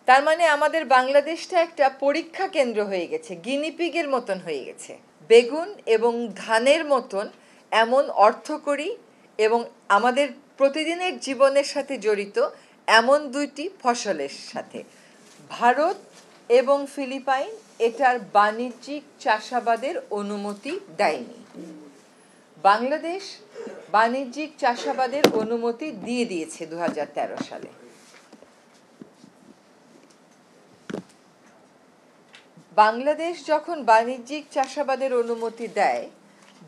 তার মানে আমাদের বাংলাদেশটা একটা পরীক্ষা কেন্দ্র হয়ে গেছে, গিনিপিগের মতন হয়ে গেছে। বেগুন এবং ধানের মতন এমন অর্থকরী এবং আমাদের প্রতিদিনের জীবনের সাথে জড়িত এমন দুইটি ফসলের সাথে ভারত এবং ফিলিপাইন এটার বাণিজ্যিক চাষাবাদের অনুমতি দেয়নি। বাংলাদেশ বাণিজ্যিক চাষাবাদের অনুমতি দিয়ে দিয়েছে 2013 সালে। বাংলাদেশ যখন বাণিজ্যিক চাষাবাদের অনুমতি দেয়,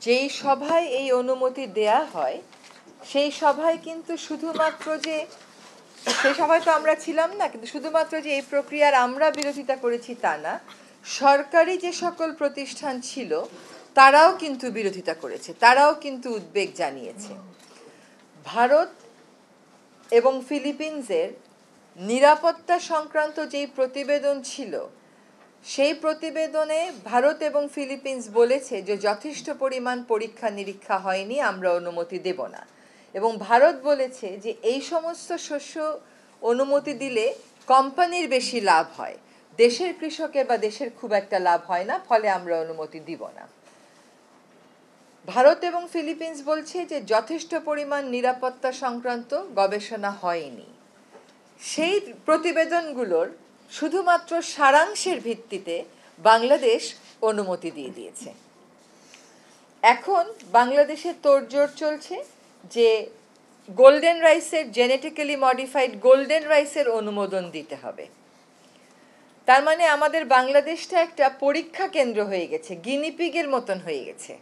যেই সভায় এই অনুমতি দেয়া হয় সেই সভায় কিন্তু শুধুমাত্র যে সেই সভায় তো আমরা ছিলাম না, কিন্তু শুধুমাত্র যে এই প্রক্রিয়ার আমরা বিরোধিতা করেছি তা না, সরকারি যে সকল প্রতিষ্ঠান ছিল তারাও কিন্তু বিরোধিতা করেছে, তারাও কিন্তু উদ্বেগ জানিয়েছে। ভারত এবং ফিলিপিন্সের নিরাপত্তা সংক্রান্ত যেই প্রতিবেদন ছিল, সেই প্রতিবেদনে ভারত এবং ফিলিপিন্স বলেছে যে যথেষ্ট পরিমাণ পরীক্ষা নিরীক্ষা হয়নি, আমরা অনুমতি দেব না। এবং ভারত বলেছে যে এই সমস্ত শস্য অনুমতি দিলে কোম্পানির বেশি লাভ হয়, দেশের কৃষকের বা দেশের খুব একটা লাভ হয় না, ফলে আমরা অনুমতি দিব না। ভারত এবং ফিলিপিন্স বলছে যে যথেষ্ট পরিমাণ নিরাপত্তা সংক্রান্ত গবেষণা হয়নি। সেই প্রতিবেদনগুলোর শুধুমাত্র সারাংশের ভিত্তিতে বাংলাদেশ অনুমতি দিয়ে দিয়েছে। এখন বাংলাদেশে তোড়জোড় চলছে যে গোল্ডেন রাইসের, জেনেটিক্যালি মডিফাইড গোল্ডেন রাইসের অনুমোদন দিতে হবে। তার মানে আমাদের বাংলাদেশটা একটা পরীক্ষা কেন্দ্র হয়ে গেছে, গিনিপিগের মতন হয়ে গেছে।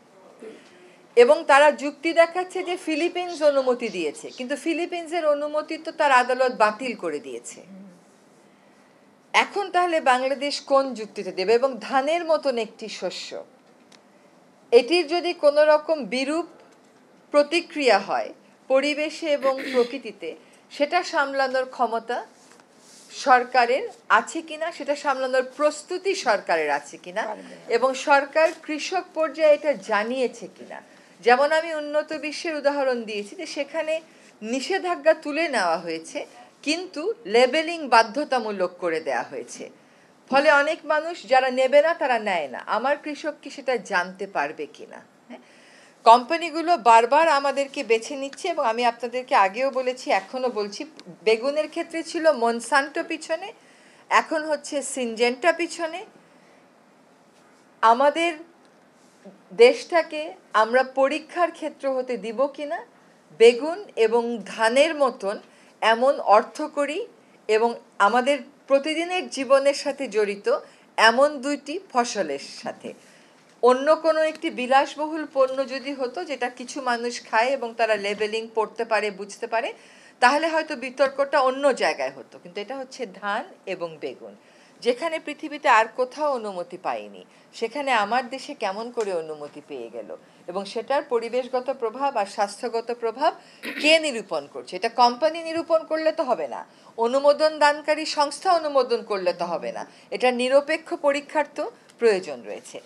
এবং তারা যুক্তি দেখাচ্ছে যে ফিলিপিন্স অনুমতি দিয়েছে, কিন্তু ফিলিপিন্সের অনুমতি তো তার আদালত বাতিল করে দিয়েছে। এখন তাহলে বাংলাদেশ কোন যুক্তিতে দেবে? এবং ধানের মতন একটি শস্য, এটির যদি কোনো রকম বিরূপ প্রতিক্রিয়া হয় পরিবেশে এবং প্রকৃতিতে, সেটা সামলানোর ক্ষমতা সরকারের আছে কিনা, সেটা সামলানোর প্রস্তুতি সরকারের আছে কিনা, এবং সরকার কৃষক পর্যায়ে এটা জানিয়েছে কিনা। যেমন আমি উন্নত বিশ্বের উদাহরণ দিয়েছি যে সেখানে নিষেধাজ্ঞা তুলে নেওয়া হয়েছে, কিন্তু লেবেলিং বাধ্যতামূলক করে দেয়া হয়েছে, ফলে অনেক মানুষ যারা নেবে না তারা নেয় না। আমার কৃষক কি সেটা জানতে পারবে কিনা? কোম্পানিগুলো বারবার আমাদেরকে বেছে নিচ্ছে, এবং আমি আপনাদেরকে আগেও বলেছি, এখনো বলছি, বেগুনের ক্ষেত্রে ছিল মনসান্টো পিছনে, এখন হচ্ছে সিনজেন্টা পিছনে। আমাদের দেশটাকে আমরা পরীক্ষার ক্ষেত্র হতে দিব কিনা বেগুন এবং ধানের মতন এমন অর্থকরী এবং আমাদের প্রতিদিনের জীবনের সাথে জড়িত এমন দুইটি ফসলের সাথে। অন্য কোনো একটি বিলাসবহুল পণ্য যদি হতো যেটা কিছু মানুষ খায় এবং তারা লেবেলিং পড়তে পারে, বুঝতে পারে, তাহলে হয়তো বিতর্কটা অন্য জায়গায় হতো। কিন্তু এটা হচ্ছে ধান এবং বেগুন, যেখানে পৃথিবীতে আর কোথাও অনুমতি পায়নি, সেখানে আমার দেশে কেমন করে অনুমতি পেয়ে গেল, এবং সেটার পরিবেশগত প্রভাব আর স্বাস্থ্যগত প্রভাব কে নিরূপণ করছে? এটা কোম্পানি নিরূপণ করলে তো হবে না, অনুমোদন দানকারী সংস্থা অনুমোদন করলে তো হবে না, এটা নিরপেক্ষ পরীক্ষার তো প্রয়োজন রয়েছে।